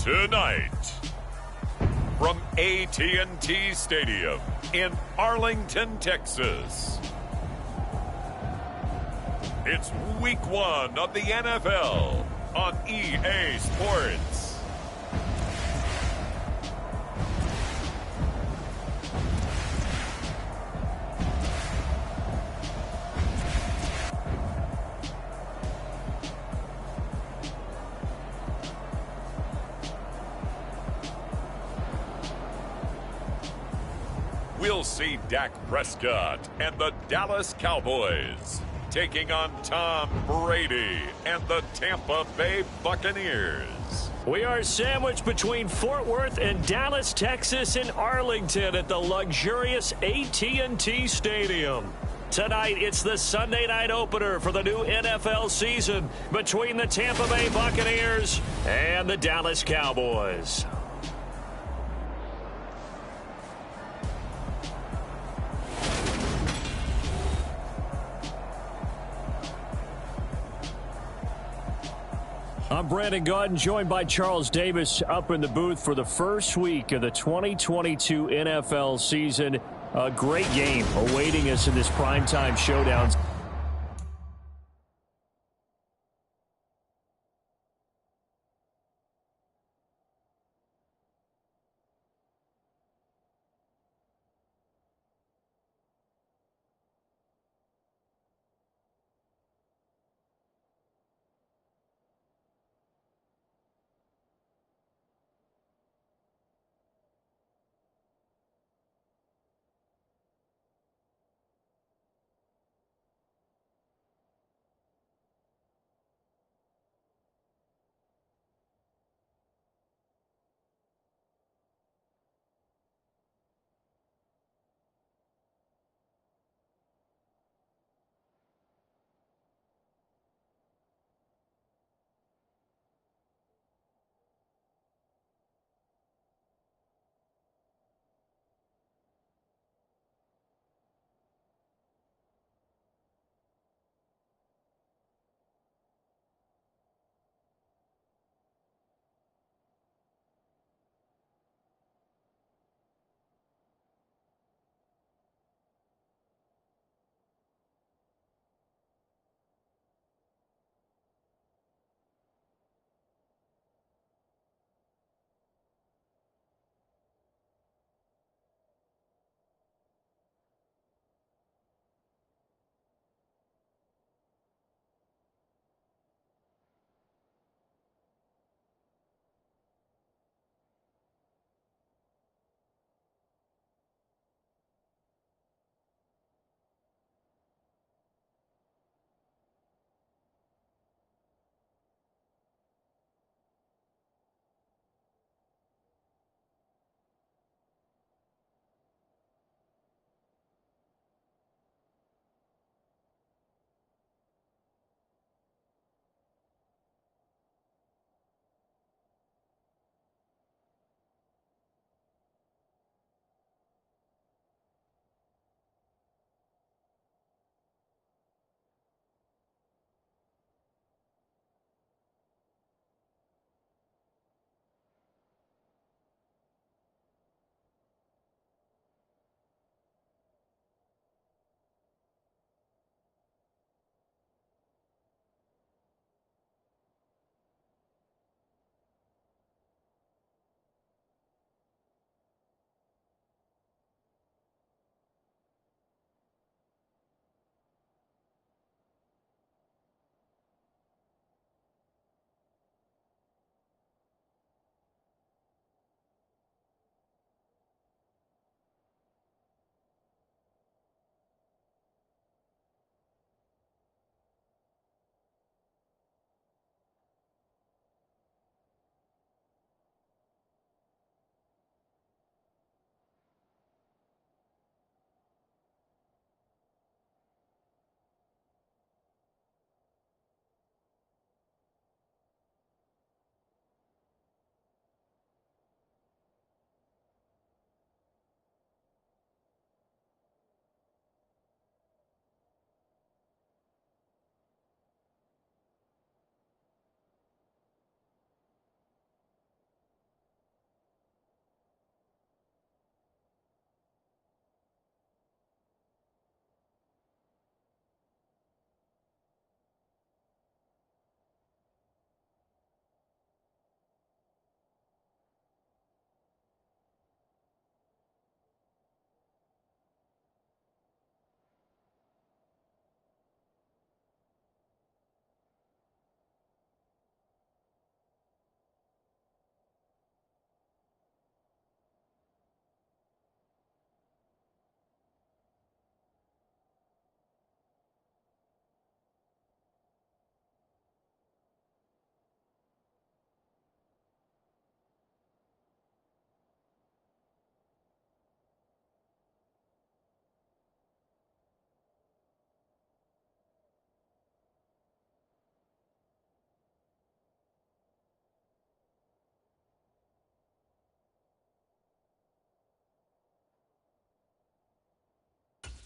Tonight, from AT&T Stadium in Arlington, Texas, it's Week 1 of the NFL on EA Sports. We'll see Dak Prescott and the Dallas Cowboys taking on Tom Brady and the Tampa Bay Buccaneers. We are sandwiched between Fort Worth and Dallas, Texas, and Arlington at the luxurious AT&T Stadium. Tonight, it's the Sunday night opener for the new NFL season between the Tampa Bay Buccaneers and the Dallas Cowboys. I'm Brandon Gordon, joined by Charles Davis up in the booth for the first week of the 2022 NFL season. A great game awaiting us in this primetime showdown.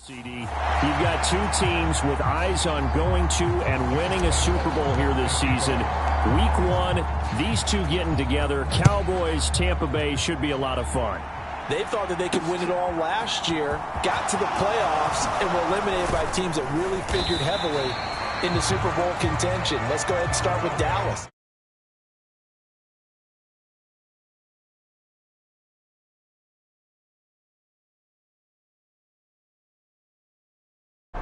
CD. You've got two teams with eyes on going to and winning a Super Bowl here this season. Week 1, these two getting together. Cowboys, Tampa Bay should be a lot of fun. They thought that they could win it all last year, got to the playoffs, and were eliminated by teams that really figured heavily into Super Bowl contention. Let's go ahead and start with Dallas.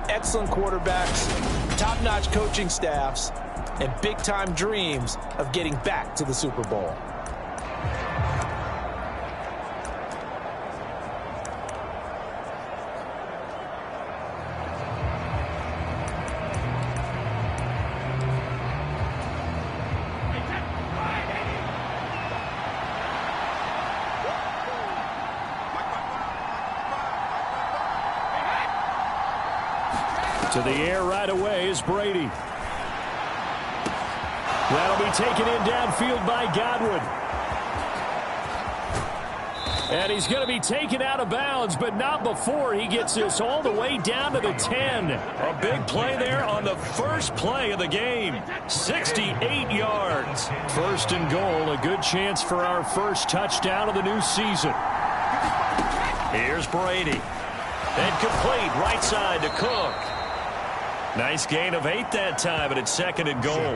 Excellent quarterbacks, top-notch coaching staffs, and big-time dreams of getting back to the Super Bowl. To the air right away is Brady. That'll be taken in downfield by Godwin. And he's going to be taken out of bounds, but not before he gets this all the way down to the 10. A big play there on the first play of the game. 68 yards. First and goal, a good chance for our first touchdown of the new season. Here's Brady. And complete right side to Cook. Nice gain of 8 that time, but it's second and goal.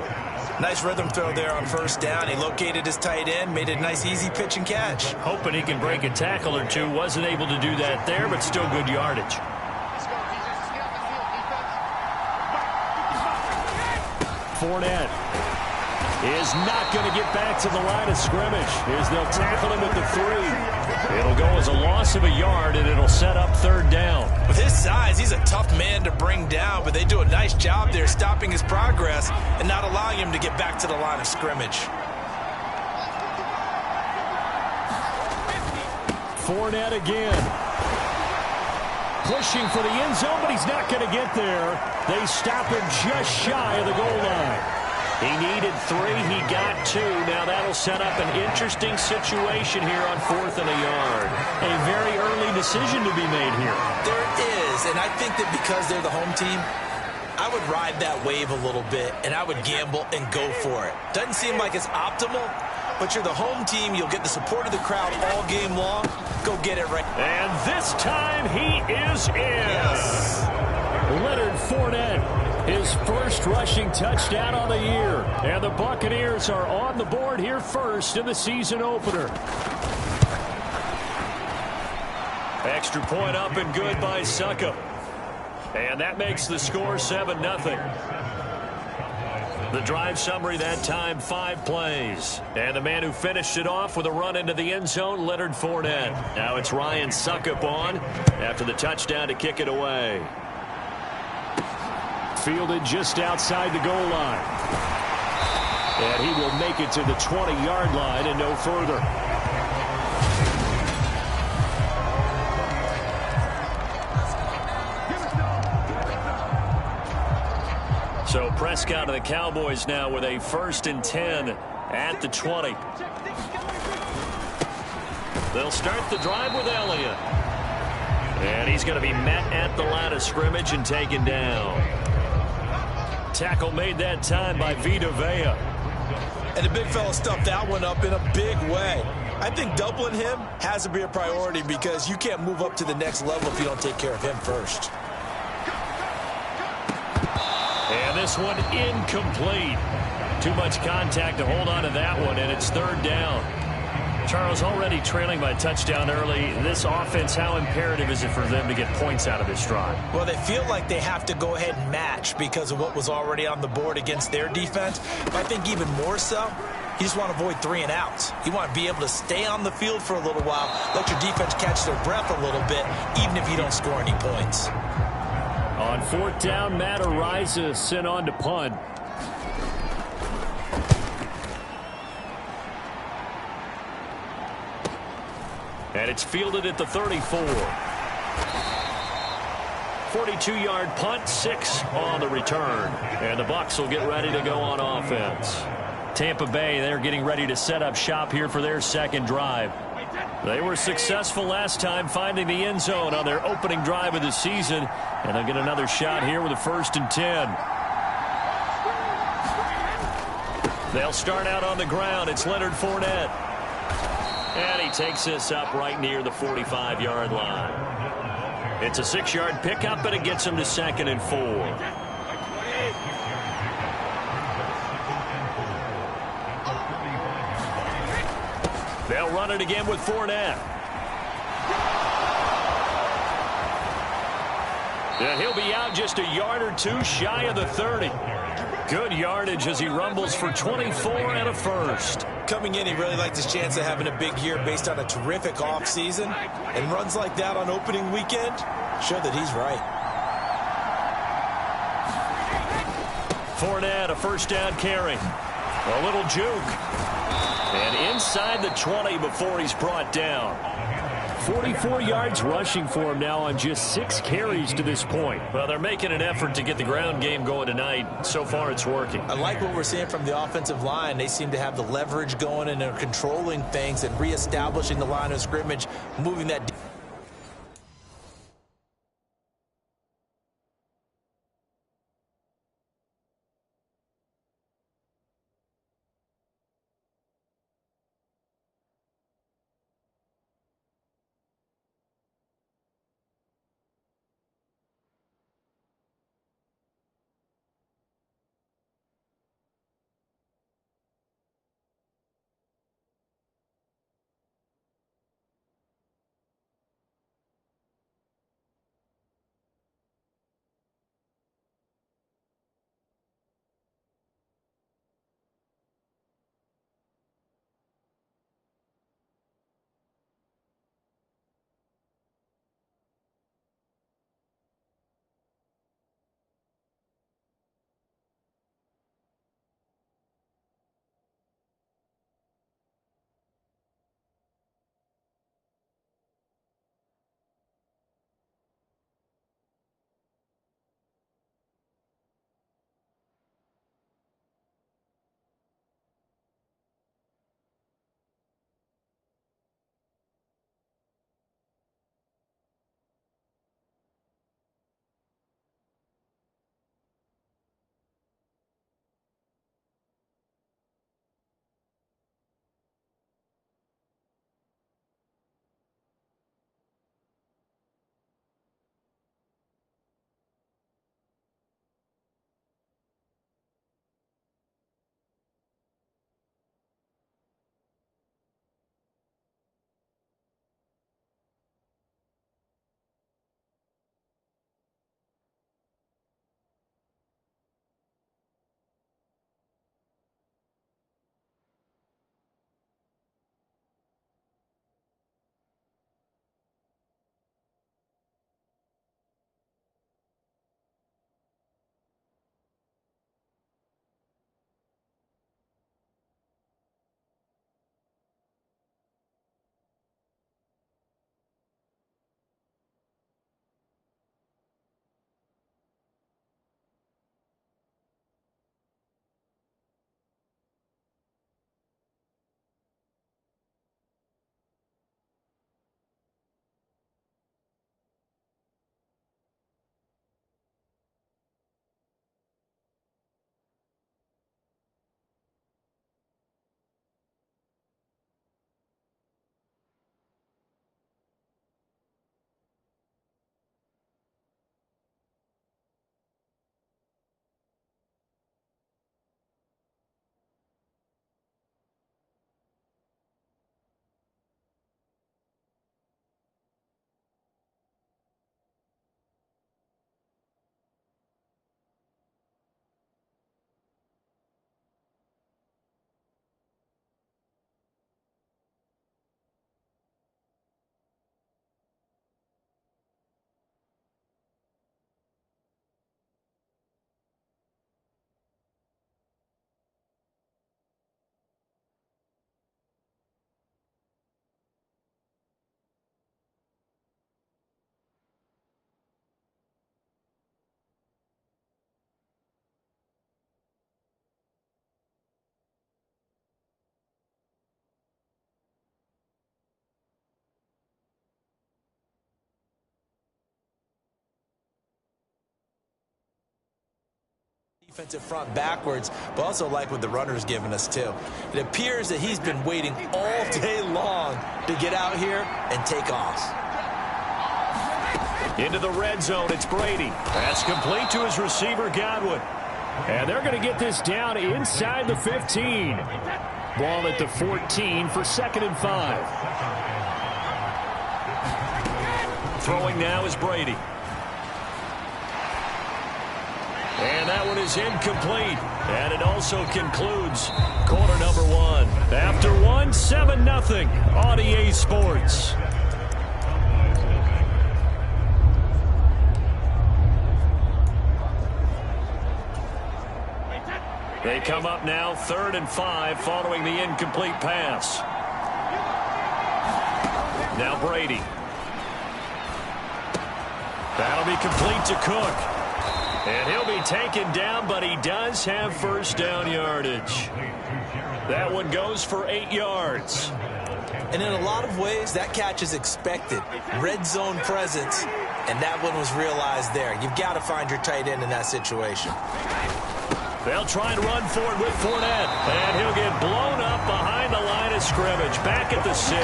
Nice rhythm throw there on first down. He located his tight end, made it a nice easy pitch and catch. Hoping he can break a tackle or two. Wasn't able to do that there, but still good yardage. Fournette is not going to get back to the line of scrimmage as they'll tackle him at the 3. It'll go as a loss of a yard, and it'll set up third down. With his size, he's a tough man to bring down, but they do a nice job there stopping his progress and not allowing him to get back to the line of scrimmage. Fournette again. Pushing for the end zone, but he's not going to get there. They stop him just shy of the goal line. He needed 3. He got 2. Now that'll set up an interesting situation here on 4th and a yard. A very early decision to be made here. There is, and I think that because they're the home team, I would ride that wave a little bit, and I would gamble and go for it. Doesn't seem like it's optimal, but you're the home team. You'll get the support of the crowd all game long. Go get it right. And this time he is in. Yes. Leonard Fournette, his first rushing touchdown on the year. And the Buccaneers are on the board here first in the season opener. Extra point up and good by Suckup. And that makes the score 7-0. The drive summary that time, 5 plays. And the man who finished it off with a run into the end zone, Leonard Fournette. Now it's Ryan Suckup on after the touchdown to kick it away. Fielded just outside the goal line. And he will make it to the 20-yard line and no further. So Prescott of the Cowboys now with a 1st and 10 at the 20. They'll start the drive with Elliott. And he's going to be met at the line of scrimmage and taken down. Tackle made that time by Vita Vea. And the big fella stuffed that one up in a big way. I think doubling him has to be a priority because you can't move up to the next level if you don't take care of him first. And this one incomplete. Too much contact to hold on to that one, and it's 3rd down. Charles, already trailing by touchdown early. This offense, how imperative is it for them to get points out of this drive? Well, they feel like they have to go ahead and match because of what was already on the board against their defense. But I think even more so, you just want to avoid 3 and outs. You want to be able to stay on the field for a little while, let your defense catch their breath a little bit, even if you don't score any points. On 4th down, Matt Araiza sent on to punt. And it's fielded at the 34. 42-yard punt, 6 on the return. And the Bucs will get ready to go on offense. Tampa Bay, they're getting ready to set up shop here for their second drive. They were successful last time finding the end zone on their opening drive of the season, and they'll get another shot here with a 1st and 10. They'll start out on the ground. It's Leonard Fournette. And he takes this up right near the 45-yard line. It's a 6-yard pickup, but it gets him to 2nd and 4. They'll run it again with Fournette. And he'll be out just a yard or two shy of the 30. Good yardage as he rumbles for 24 and a 1st. Coming in, he really liked his chance of having a big year based on a terrific offseason. And runs like that on opening weekend show that he's right. Fournette, a 1st down carry. A little juke. And inside the 20 before he's brought down. 44 yards rushing for him now on just 6 carries to this point. Well, they're making an effort to get the ground game going tonight. So far, it's working. I like what we're seeing from the offensive line. They seem to have the leverage going and they're controlling things and reestablishing the line of scrimmage, moving that. Defensive front backwards, but also like what the runner's given us too. It appears that he's been waiting all day long to get out here and take off. Into the red zone, it's Brady. Pass complete to his receiver, Godwin. And they're going to get this down inside the 15. Ball at the 14 for 2nd and 5. Throwing now is Brady. And that one is incomplete. And it also concludes quarter number 1. After 1, 7-0 on EA Sports. They come up now 3rd and 5 following the incomplete pass. Now Brady. That'll be complete to Cook. And he'll be taken down, but he does have first down yardage. That one goes for 8 yards. And in a lot of ways, that catch is expected. Red zone presence, and that one was realized there. You've got to find your tight end in that situation. They'll try and run for it with Fournette. And he'll get blown up behind the line of scrimmage. Back at the 6.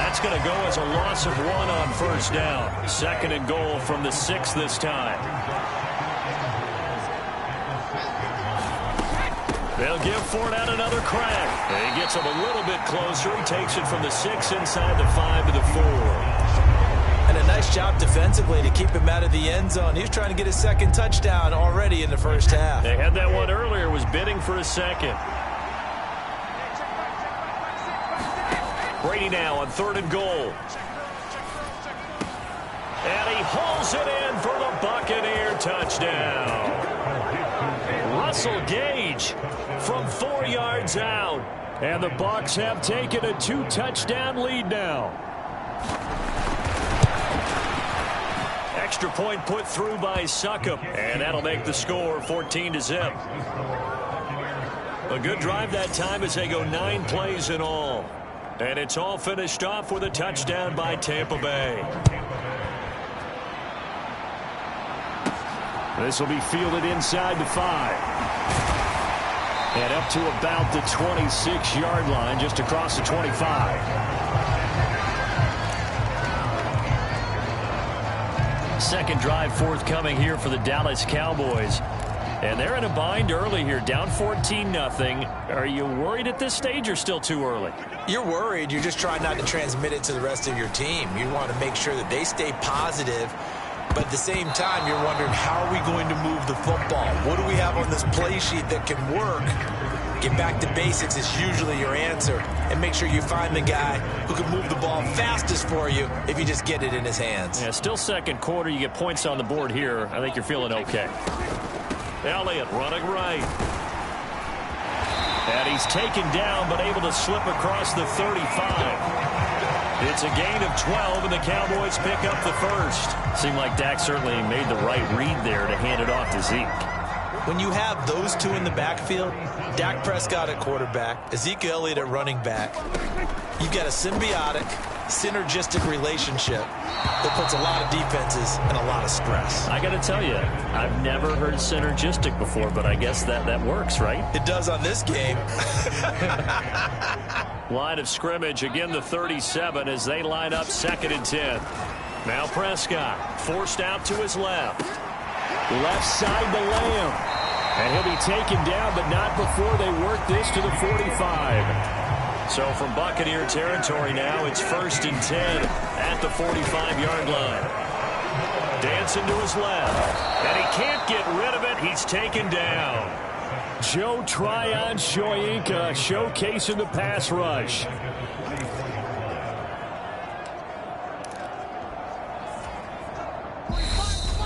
That's going to go as a loss of 1 on first down. 2nd and goal from the 6 this time. They'll give Fournette another crack. And he gets him a little bit closer. He takes it from the 6 inside the 5 to the 4. And a nice job defensively to keep him out of the end zone. He was trying to get his 2nd touchdown already in the first half. They had that one earlier, was bidding for a 2nd. Brady now on 3rd and goal. And he hauls it in for the Buccaneer touchdown. Russell Gage from 4 yards out. And the Bucs have taken a 2-touchdown lead now. Extra point put through by Succop, and that'll make the score 14-0. A good drive that time as they go 9 plays in all. And it's all finished off with a touchdown by Tampa Bay. This will be fielded inside the 5. And up to about the 26-yard line, just across the 25. Second drive forthcoming here for the Dallas Cowboys. And they're in a bind early here, down 14-0. Are you worried at this stage or still too early? You're worried. You're just trying not to transmit it to the rest of your team. You want to make sure that they stay positive. But at the same time, you're wondering, how are we going to move the football? What do we have on this play sheet that can work? Get back to basics is usually your answer. And make sure you find the guy who can move the ball fastest for you if you just get it in his hands. Yeah, still second quarter. You get points on the board here. I think you're feeling okay. Elliott running right. And he's taken down, but able to slip across the 35. It's a gain of 12, and the Cowboys pick up the first. Seemed like Dak certainly made the right read there to hand it off to Zeke. When you have those two in the backfield, Dak Prescott at quarterback, Ezekiel Elliott at running back, you've got a symbiotic, synergistic relationship that puts a lot of defenses in a lot of stress. I got to tell you, I've never heard synergistic before, but I guess that works, right? It does on this game. Line of scrimmage, again the 37 as they line up 2nd and 10. Now Prescott forced out to his left. Left side to Lamb. And he'll be taken down, but not before they work this to the 45. So from Buccaneer territory now, it's 1st and 10 at the 45-yard line. Dancing to his left. And he can't get rid of it. He's taken down. Joe Tryon-Shoyinka showcasing the pass rush.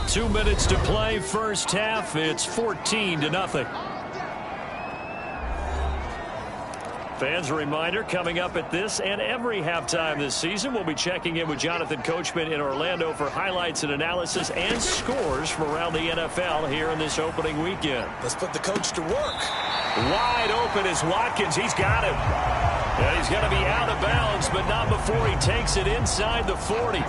Two minutes to play, first half. It's 14-0. Fans, a reminder, coming up at this and every halftime this season, we'll be checking in with Jonathan Coachman in Orlando for highlights and analysis and scores from around the NFL here in this opening weekend. Let's put the coach to work. Wide open is Watkins. He's got him. And he's going to be out of bounds, but not before he takes it inside the 40.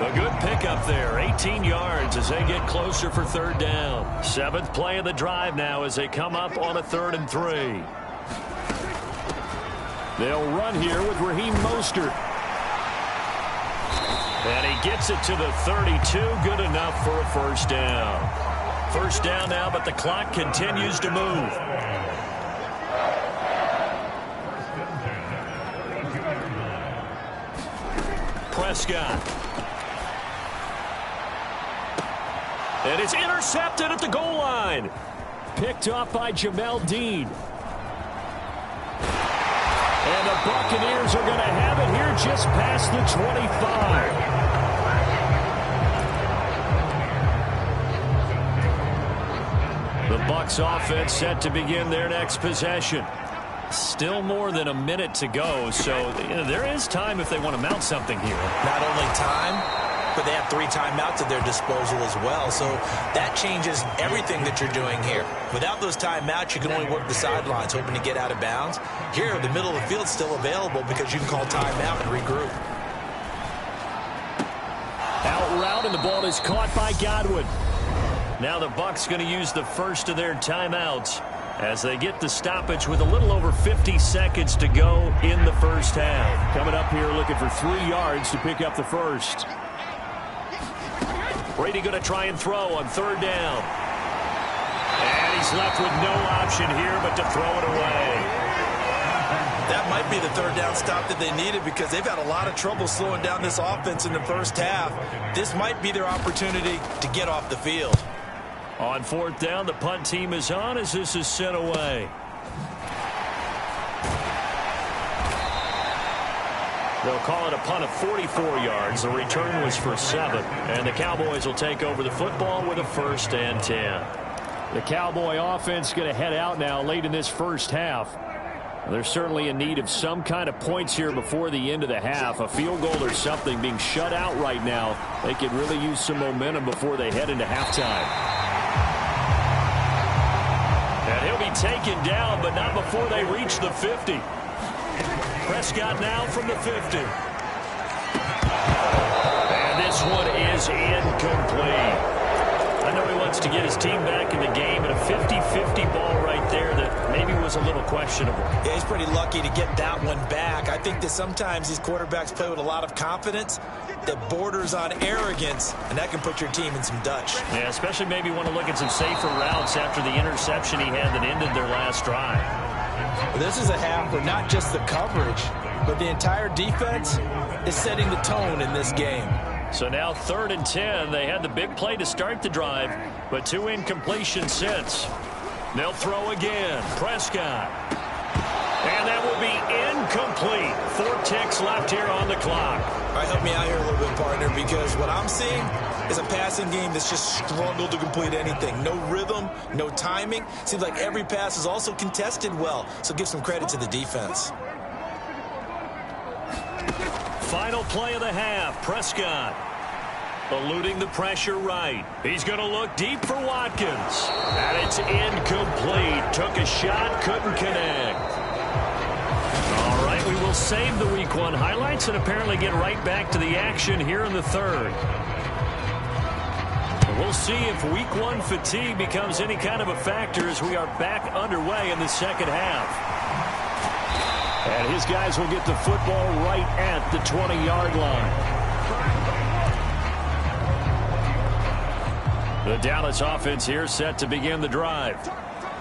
A good pickup there, 18 yards as they get closer for third down. 7th play of the drive now as they come up on a 3rd and 3. They'll run here with Raheem Mostert. And he gets it to the 32, good enough for a first down. First down now, but the clock continues to move. Prescott. And it's intercepted at the goal line. Picked off by Jamel Dean. And the Buccaneers are going to have it here just past the 25. The Bucs offense set to begin their next possession. Still more than a minute to go, so there is time if they want to mount something here. Not only time, but they have 3 timeouts at their disposal as well, so that changes everything that you're doing here. Without those timeouts, you can only work the sidelines, hoping to get out of bounds. Here, the middle of the field is still available because you can call timeout and regroup. Out route, and the ball is caught by Godwin. Now the Bucs going to use the first of their timeouts as they get the stoppage with a little over 50 seconds to go in the first half. Coming up here looking for 3 yards to pick up the first. Brady going to try and throw on 3rd down. And he's left with no option here but to throw it away. That might be the 3rd down stop that they needed because they've had a lot of trouble slowing down this offense in the first half. This might be their opportunity to get off the field. On 4th down, the punt team is on as this is sent away. They'll call it a punt of 44 yards. The return was for 7. And the Cowboys will take over the football with a 1st and 10. The Cowboy offense going to head out now late in this first half. They're certainly in need of some kind of points here before the end of the half. A field goal or something being shut out right now. They could really use some momentum before they head into halftime. And he'll be taken down, but not before they reach the 50. Prescott now from the 50. And this one is incomplete. I know he wants to get his team back in the game, and a 50-50 ball right there that maybe was a little questionable. Yeah, he's pretty lucky to get that one back. I think that sometimes these quarterbacks play with a lot of confidence that borders on arrogance, and that can put your team in some Dutch. Yeah, especially maybe want to look at some safer routes after the interception he had that ended their last drive. Well, this is a half where not just the coverage, but the entire defense is setting the tone in this game. So now 3rd and 10. They had the big play to start the drive, but 2 incompletions since. They'll throw again. Prescott. And that will be incomplete. 4 ticks left here on the clock. All right, help me out here a little bit, partner, because what I'm seeing is a passing game that's just struggled to complete anything. No rhythm, no timing. Seems like every pass is also contested well, so give some credit to the defense. Final play of the half. Prescott eluding the pressure right. He's going to look deep for Watkins. And it's incomplete. Took a shot, couldn't connect. All right, we will save the Week 1 highlights and apparently get right back to the action here in the 3rd. We'll see if Week 1 fatigue becomes any kind of a factor as we are back underway in the 2nd half. And his guys will get the football right at the 20-yard line. The Dallas offense here set to begin the drive.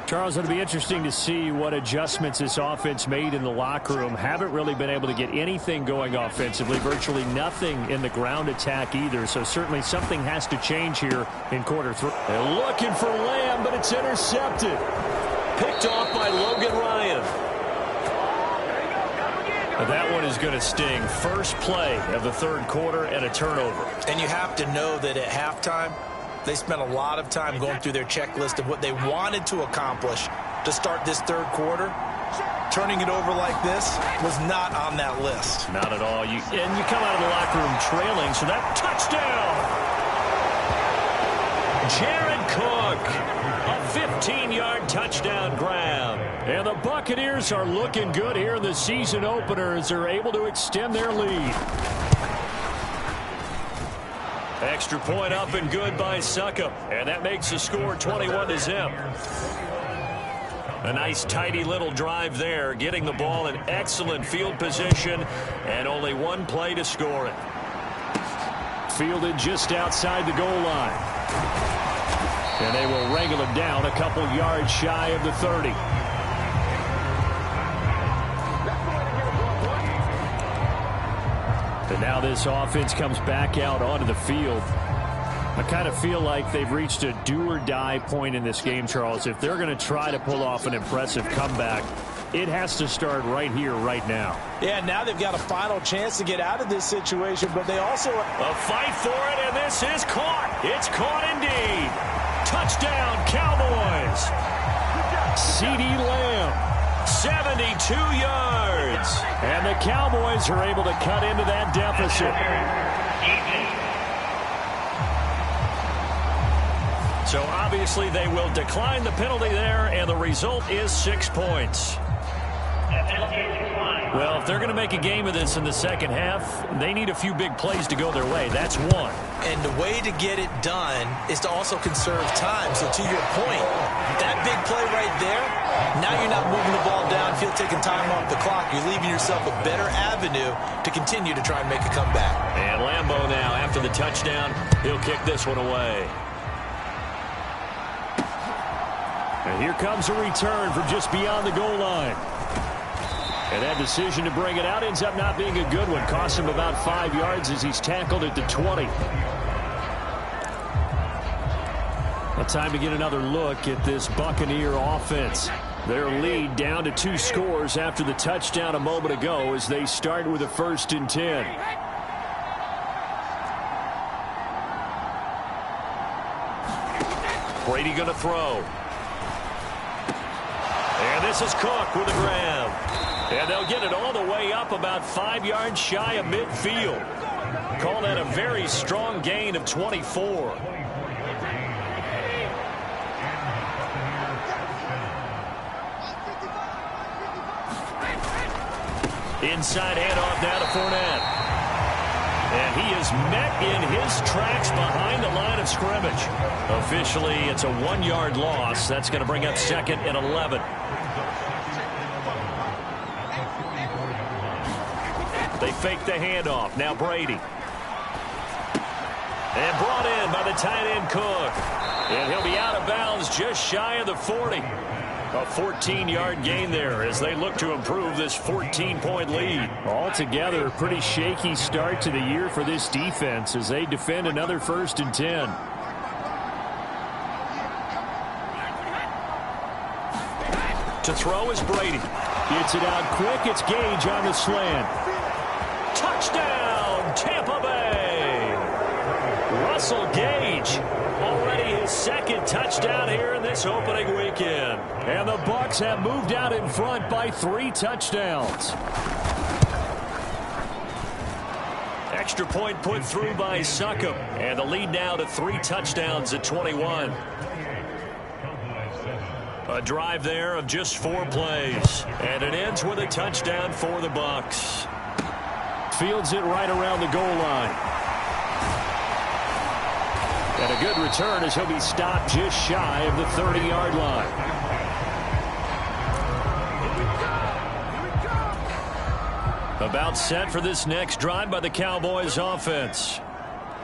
Charles, it'll be interesting to see what adjustments this offense made in the locker room. Haven't really been able to get anything going offensively. Virtually nothing in the ground attack either. So certainly something has to change here in quarter 3. They're looking for Lamb, but it's intercepted. Picked off by Logan Ryan. That one is going to sting. First play of the 3rd quarter and a turnover. And you have to know that at halftime, they spent a lot of time going through their checklist of what they wanted to accomplish to start this 3rd quarter. Turning it over like this was not on that list. Not at all. And you come out of the locker room trailing, so that touchdown. Jared Cook, a 15-yard touchdown grab. And the Buccaneers are looking good here in the season opener as they're able to extend their lead. Extra point up and good by Suckup. And that makes the score 21-0. A nice, tidy little drive there, getting the ball in excellent field position, and only one play to score it. Fielded just outside the goal line. And they will wrangle him down a couple yards shy of the 30. And now this offense comes back out onto the field. I kind of feel like they've reached a do-or-die point in this game, Charles. If they're going to try to pull off an impressive comeback, it has to start right here, right now. Yeah, now they've got a final chance to get out of this situation, but they also... A fight for it, and this is caught. It's caught indeed. Touchdown, Cowboys. CeeDee Lamb, 72 yards. And the Cowboys are able to cut into that deficit. So obviously they will decline the penalty there, and the result is 6 points. Well, if they're going to make a game of this in the second half, they need a few big plays to go their way. That's one. And the way to get it done is to also conserve time. So to your point, that big play right there, now you're not moving the ball downfield, taking time off the clock. You're leaving yourself a better avenue to continue to try and make a comeback. And Lambeau now, after the touchdown, he'll kick this one away. And here comes a return from just beyond the goal line. And that decision to bring it out ends up not being a good one. Costs him about 5 yards as he's tackled at the 20. Well, time to get another look at this Buccaneer offense. Their lead down to 2 scores after the touchdown a moment ago as they start with a 1st and 10. Brady going to throw. And this is Cook with a grab. And they'll get it all the way up about 5 yards shy of midfield. Call that a very strong gain of 24. Inside handoff now to Fournette. And he is met in his tracks behind the line of scrimmage. Officially, it's a 1-yard loss. That's going to bring up 2nd and 11. They fake the handoff. Now Brady. And brought in by the tight end Cook. And he'll be out of bounds just shy of the 40. A 14-yard gain there as they look to improve this 14-point lead. Altogether, a pretty shaky start to the year for this defense as they defend another 1st and 10. To throw is Brady. Gets it out quick. It's Gage on the slant. Touchdown, Tampa Bay. Russell Gage, already his 2nd touchdown here in this opening weekend. And the Bucs have moved out in front by 3 touchdowns. Extra point put through by Suckup. And the lead now to 3 touchdowns at 21. A drive there of just 4 plays. And it ends with a touchdown for the Bucs. Fields it right around the goal line. And a good return as he'll be stopped just shy of the 30-yard line. About set for this next drive by the Cowboys offense.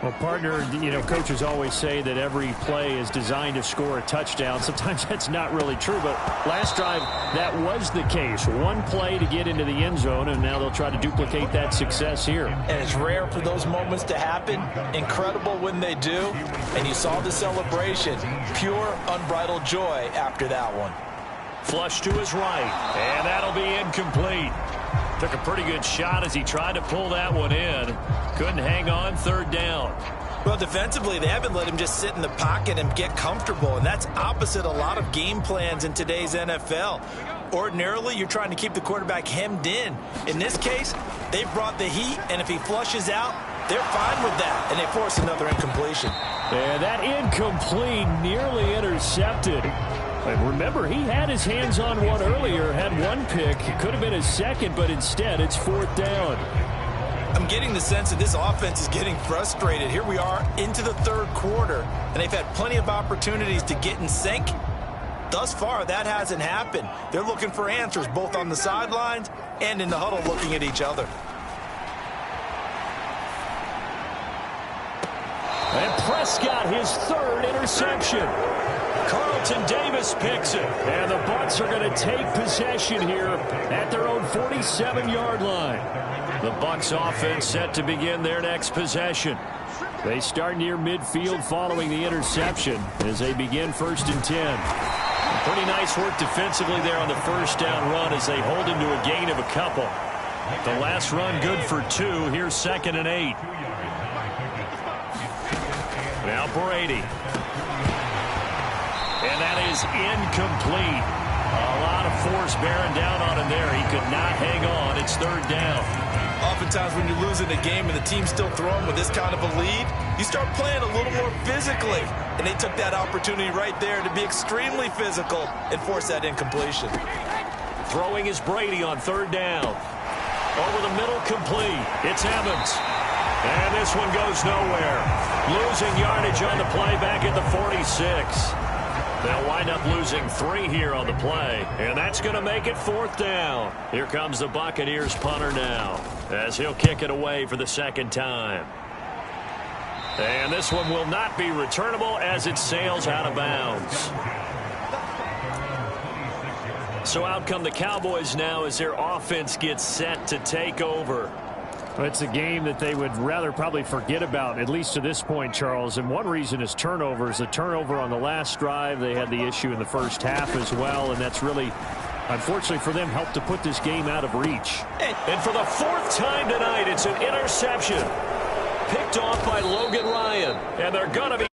Well, partner, coaches always say that every play is designed to score a touchdown. Sometimes that's not really true, but last drive, that was the case. 1 play to get into the end zone, and now they'll try to duplicate that success here. And it's rare for those moments to happen. Incredible when they do. And you saw the celebration. Pure, unbridled joy after that one. Flush to his right, and that'll be incomplete. Took a pretty good shot as he tried to pull that one in. Couldn't hang on, 3rd down. Well, defensively, they haven't let him just sit in the pocket and get comfortable, and that's opposite a lot of game plans in today's NFL. Ordinarily, you're trying to keep the quarterback hemmed in. In this case, they've brought the heat, and if he flushes out, they're fine with that, and they force another incompletion. And that incomplete nearly intercepted. And remember, he had his hands on one earlier, had 1 pick. It could have been his 2nd, but instead it's 4th down. I'm getting the sense that this offense is getting frustrated. Here we are into the third quarter, and they've had plenty of opportunities to get in sync. Thus far, that hasn't happened. They're looking for answers both on the sidelines and in the huddle looking at each other. And Prescott, his third interception. Carlton Davis picks it. And the Bucs are going to take possession here at their own 47-yard line. The Bucs offense set to begin their next possession. They start near midfield following the interception as they begin 1st and 10. Pretty nice work defensively there on the first down run as they hold him to a gain of a couple. The last run good for 2. Here's 2nd and 8. Now Brady. And that is incomplete. A lot of force bearing down on him there. He could not hang on. It's 3rd down. Oftentimes when you're losing a game and the team's still throwing with this kind of a lead, you start playing a little more physically. And they took that opportunity right there to be extremely physical and force that incompletion. Throwing is Brady on 3rd down. Over the middle, complete. It's Evans. And this one goes nowhere. Losing yardage on the play back at the 46. They'll wind up losing 3 here on the play. And that's going to make it 4th down. Here comes the Buccaneers punter now as he'll kick it away for the 2nd time. And this one will not be returnable as it sails out of bounds. So out come the Cowboys now as their offense gets set to take over. It's a game that they would rather probably forget about, at least to this point, Charles. And one reason is turnovers. The turnover on the last drive, they had the issue in the first half as well. And that's really, unfortunately for them, helped to put this game out of reach. And for the 4th time tonight, it's an interception. Picked off by Logan Ryan. And they're going to be